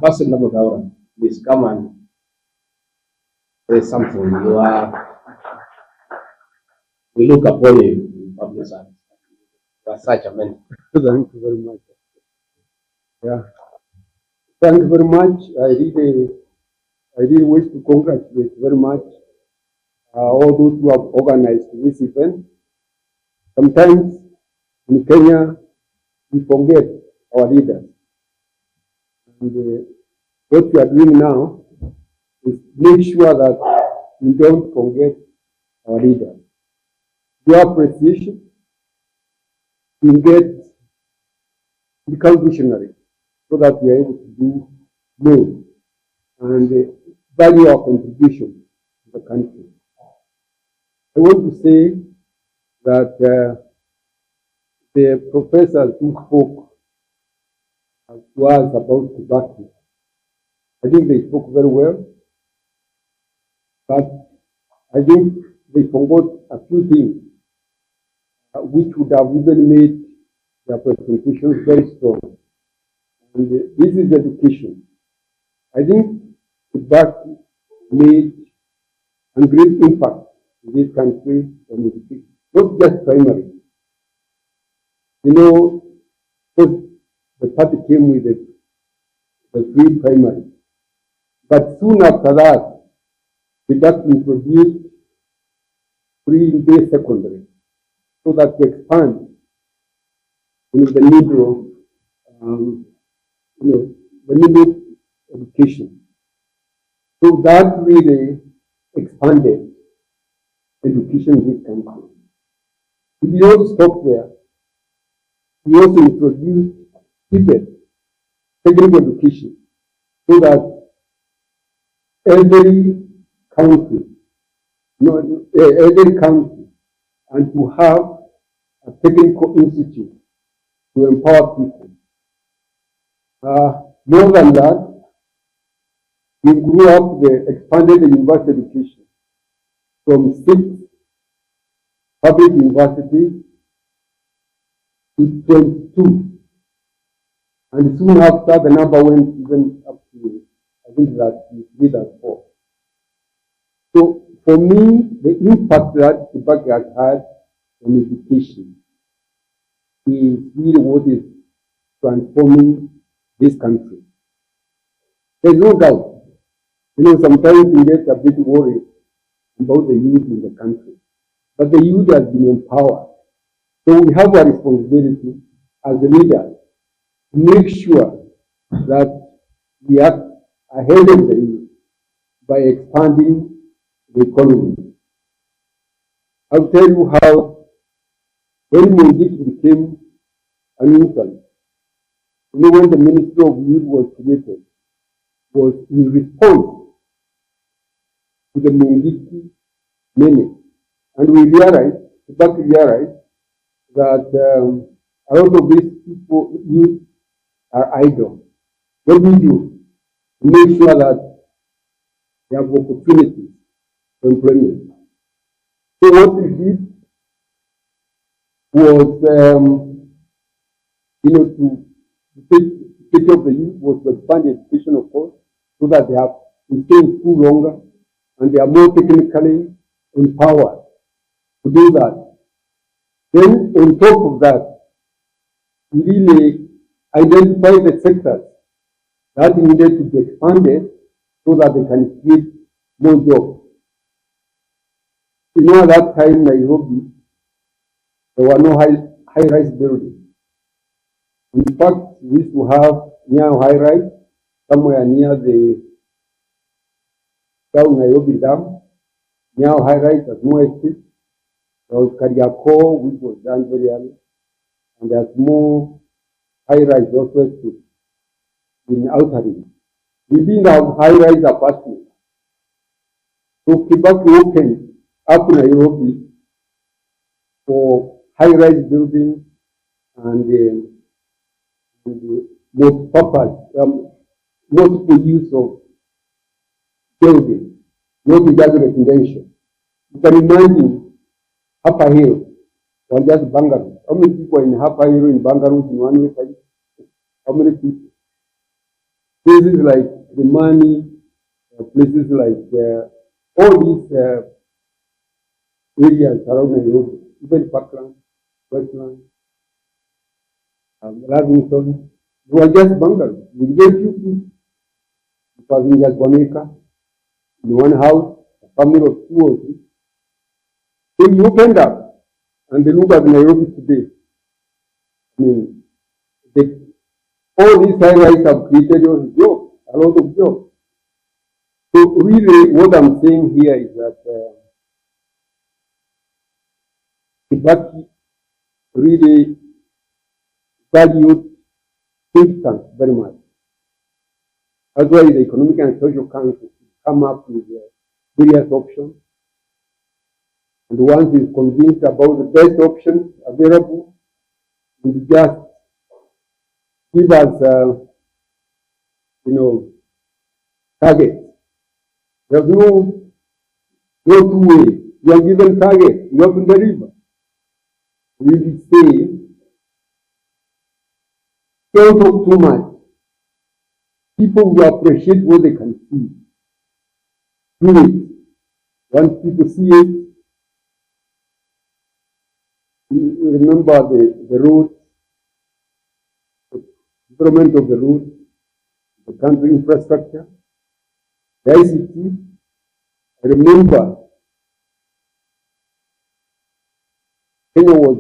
Ambassador Muthaura, please come and say something. We look upon you in public service. You are such a man. Thank you very much. Yeah. Thank you very much. I really wish to congratulate very much all those who have organized this event. Sometimes in Kenya, we forget our leaders. And what we are doing now is make sure that we don't forget our leaders. Your appreciation will become visionary so that we are able to do more and value our contribution to the country. I want to say that the professors who spoke to us about Kibaki, I think they spoke very well, but I think they forgot a few things which would have even made their presentations very strong. And this is education. I think Kibaki made a great impact in this country on education, not just primary. You know, because the party came with the free primary. But soon after that, Kibaki introduced free-day secondary so that to expand the need of the needed education. So that really expanded education in this country. We don't stop there. We also introduced technical education so that every country, and to have a technical institute to empower people. More than that, we grew up the expanded university education from 6 public universities to 22. And soon after, the number went even up to, I think that we did at 4. So for me, the impact that Kibaki has had on education is really what is transforming this country. There's no doubt. Sometimes we get a bit worried about the youth in the country. But the youth has been empowered. So we have a responsibility as the leaders to make sure that we act ahead of the youth by expanding the economy. I'll tell you how when Mwai became an infant, when the Ministry of Youth was created, was in response to the Mwai menace. And we realized, Kibaki realized, that a lot of these people, youth, are idle. What do we do? To make sure that they have opportunities for employment. So what we did was, to take care of the youth was to expand education, of course, so that they have to stay in school longer and they are more technically empowered to do that. Then, on top of that, we really identify the sectors that needed to be expanded so that they can create more jobs. At that time in Nairobi, there were no high-rise buildings. In fact, we used to have near high-rise, somewhere near the South Nairobi Dam, near high-rise at Mwai Street. There was Kariako, which was done very early, and there's more high-rise also in Outer Ring. We didn't have high-rise apartments. So Kibaki opened up Nairobi for high-rise buildings and multiple use of buildings, not just residential. You can imagine Upper Hill, or just Bangalore. How many people are in Upper Hill in Bangalore in one way? How many people? places like Rimani, places like all these areas around Nairobi, even Parkland, Westland, Lavington, they were just bungalows with very few people. It was in just 1 acre, in one house, a family of 2 or 3. So you opened up and they look at Nairobi today. I mean, all these high-rise have created jobs, a lot of jobs. So really what I'm saying here is that Kibaki really valued think tanks very much. That's why the Economic and Social Council come up with various options. And once he's convinced about the best options available, he just give us, targets. There's no two ways. You are given targets. You have to deliver. We say, don't talk too much. People will appreciate what they can see. Do it. Once people see it, you remember the roads, the development of the roads, the country infrastructure, the ICT. I remember Kenya was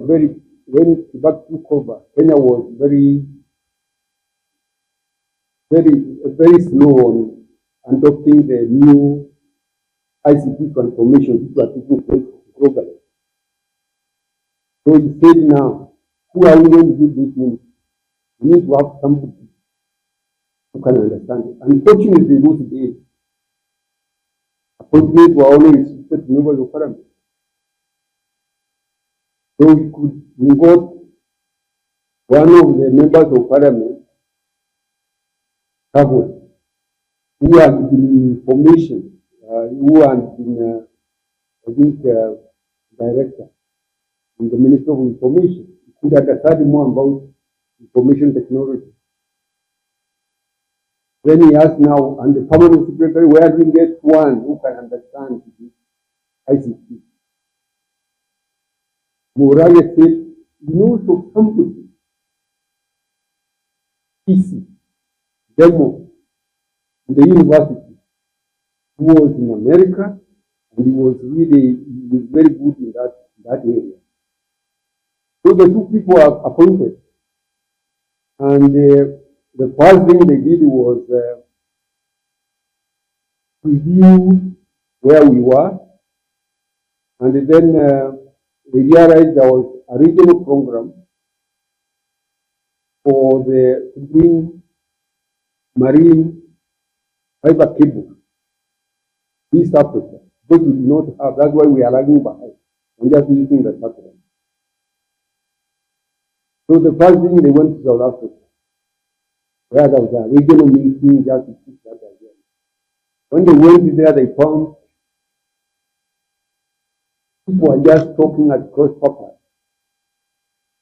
when Kibaki took over, Kenya was very slow on adopting the new ICT transformation which are taking place globally. So he said now, who are we going to do this in? We need to have somebody who can understand it. Unfortunately, those days, appointments were only restricted to members of parliament. So we got one of the members of parliament, who had been information, who had been, I think, director in the Ministry of Information. He could understand more about information technology. Then he asked now, and the permanent secretary, where do we get one who can understand this ICT? Muthaura said, you know, so somebody, PC, demo, in the university, who was in America, and he was very good in that area. So the two people are appointed. And the first thing they did was review where we were, and then they realized there was a regional program to bring marine fiber cable East Africa, because we do not have. That's why we are lagging behind. I'm just using the satellite. So the first thing they went to South Africa, where there was a regional meeting just to push that idea. When they went there, they found people were just talking at cross purpose,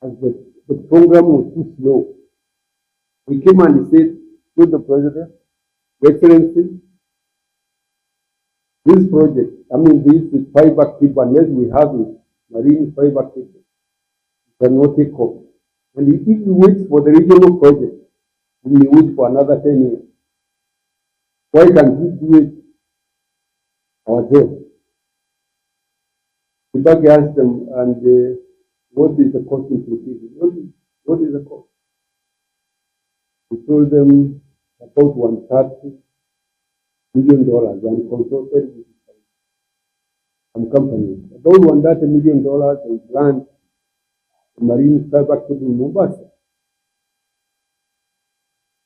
as the program was too slow. We came and said to the president, Excellency, this project, this is fiber cable, unless we have it, marine fiber cable, cannot take off. And if we wait for the regional project, we may wait for another 10 years. Why can't we do it ourselves? Kibaki asked them, and what is the cost implication? What is the cost? We told them about $130 million and consulted with some companies. About $130 million and planned the marine fiber cable in Mombasa.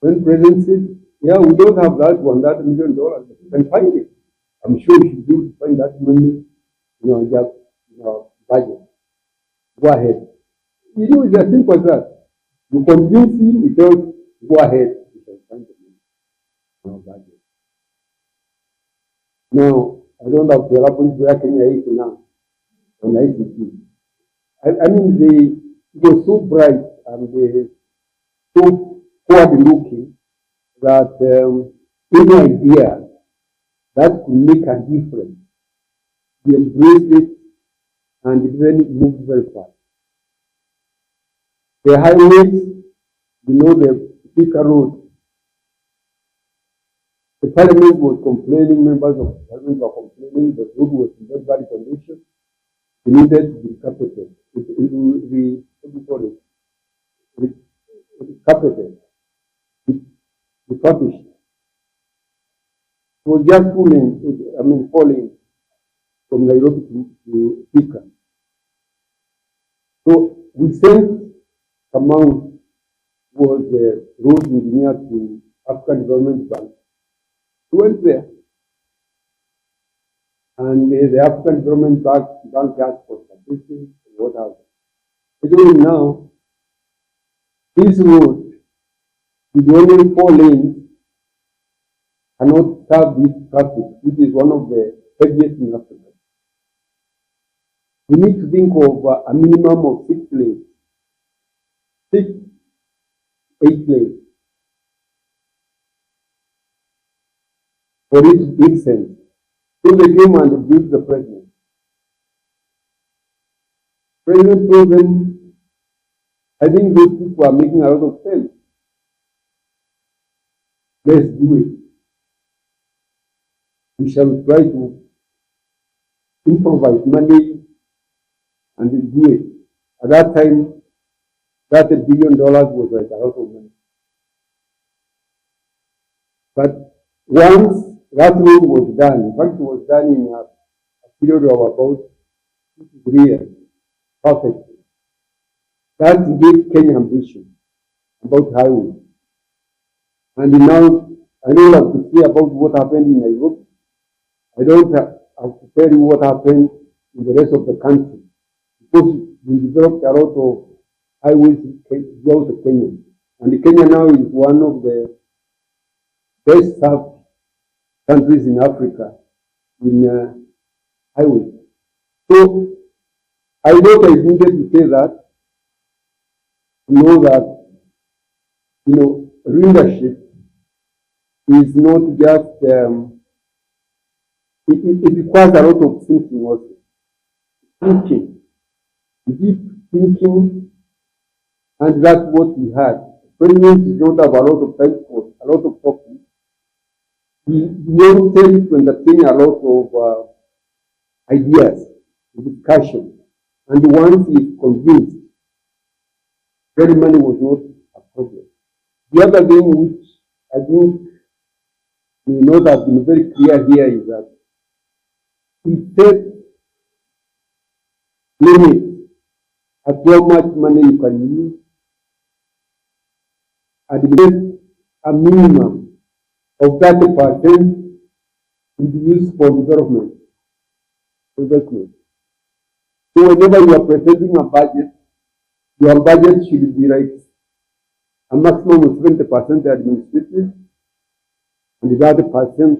When President said, yeah, we don't have that $130 million, but you can find it. I'm sure you should be able to find that money in your budget. Go ahead. It's as simple as that. You convince him, he tells, go ahead, you can find the money in your budget. Now, I don't have to elaborate where Kenya is now on ICT. They were so bright and they so forward looking that any idea that could make a difference, we embraced it and then moved very fast. The highways, the Speaker Road, the Parliament was complaining, members of Parliament were complaining, the road was in very bad condition. It needed to be carpeted. Carpeted, refurbished. It was just 4 lanes from Nairobi to Thika. So we sent Kamau, who was the road engineer to African Development Bank. He went there. And the African Development Bank asked for statistics and what else. Even now, this road, with only 4 lanes, cannot serve this traffic, which is one of the heaviest in Africa. We need to think of a minimum of 6 lanes, 6, 8 lanes, for it to make sense. So they came and briefed the president. President told them, I think those people are making a lot of sense. Let's do it. We shall try to improvise money and do it. At that time, that $1 billion was like a lot of money. But once that road was done, in fact, it was done in a period of about 2 to 3 years, perfect. That gave Kenya ambition about highways. And now, I don't have to say about what happened in Nairobi. I don't have to tell you what happened in the rest of the country, because we developed a lot of highways throughout Kenya. And Kenya now is one of the best served countries in Africa in highways. So I thought I needed to say that, to know that, leadership is not just, it requires a lot of thinking also. Thinking, deep thinking, and that's what we had. President did not have a lot of time for a lot of talking. He wanted to entertain a lot of ideas, discussion, and once he is convinced, ready money was not a problem. The other thing which I think that has been very clear here is that he set limits at how much money you can use, and he set a minimum of 30% to be used for development, investment. So whenever you are presenting a budget, your budget should be like a maximum of 70% administrative and the other percent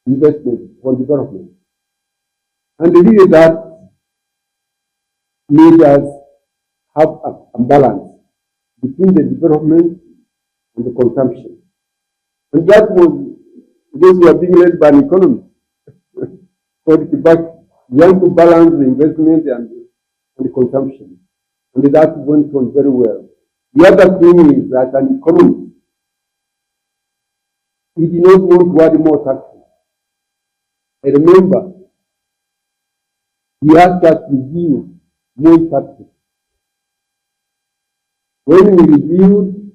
investment for development. And really that made us have a balance between the development and the consumption. And that was because we are being led by an economist called Kibaki. We want to balance the investment and the consumption. And that went on very well. The other thing is that an economist, he did not want to add more taxes. I remember he asked us to review more taxes. When we reviewed,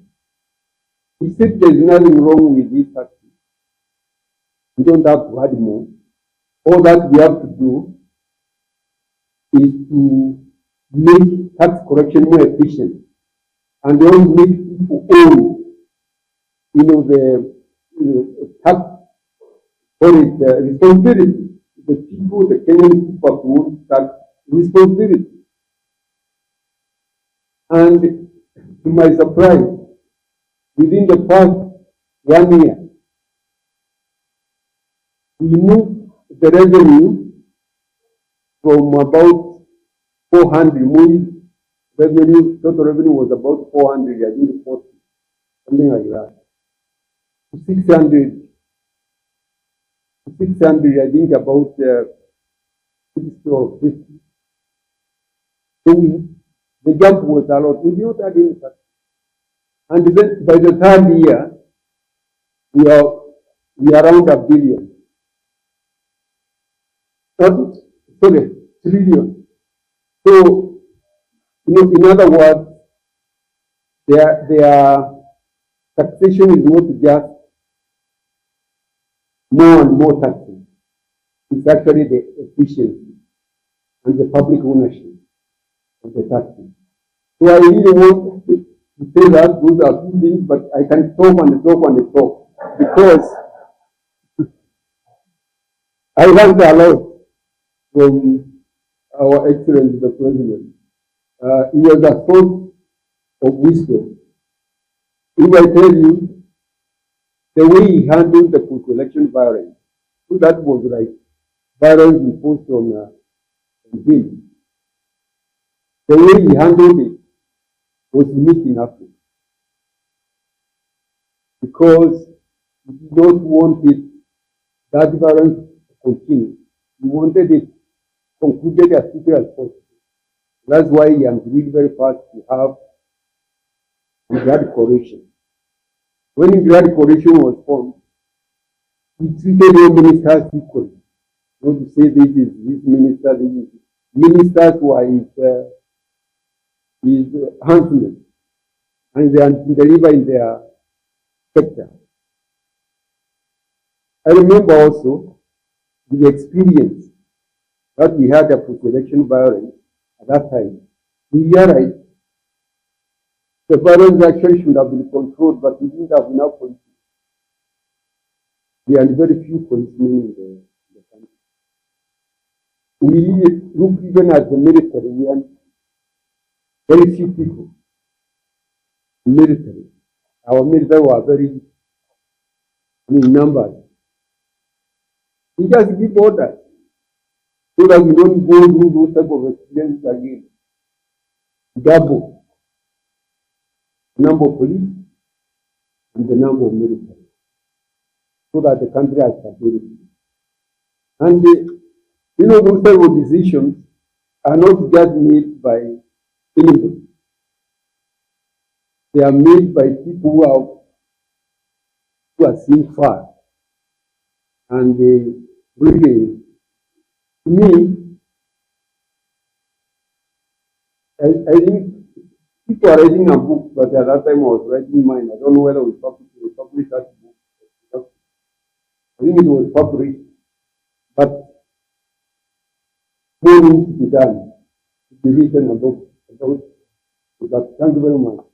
he said there is nothing wrong with these taxes. We don't have to add more. All that we have to do is to make tax collection more efficient and don't make people own, the tax responsibility. The people, the Kenyan people own tax responsibility. And to my surprise, within the past 1 year, we moved the revenue from about 400 million. Total revenue was about 400, I think 40. something like that. 600, I think about 60 or 50. So the gap was a lot. We did not have any such. And then by the third year, we are around $1 billion. Sorry, trillion. So, in other words, their taxation is not just more and more taxes. It's actually the efficiency and the public ownership of the taxes. So I really want to say that those are two things, but I can talk and talk and talk because I learned a lot from our Excellency the President. He was a source of wisdom. If I tell you the way he handled the post-election violence, so that was like violence imposed on him. The way he handled it was unique in Africa because he did not want that violence to continue. He wanted it concluded as quickly as possible. That's why he agreed very fast to have Grand Coalition. When Grand Coalition was formed, he treated all ministers equally. Not to say this is this minister, this is ministers were his handlers, and they deliver in their sector. I remember also the experience that we had of post-election violence at that time. We realized the violence actually should have been controlled, but we didn't have enough police. We had very few policemen in the country. We look even at the military, we had very few people in military. Our military were very in numbers. We just give orders so that we don't go through those type of experiences again. Double the number of police and the number of military, so that the country has stability. And those type of decisions are not just made by anybody. They are made by people who are seeing far. And really, to me, I think people are writing a book, but at that time I was writing mine. I don't know whether we published that book. I think it was published, but more needs to be done, to be written about that. Thank you very much.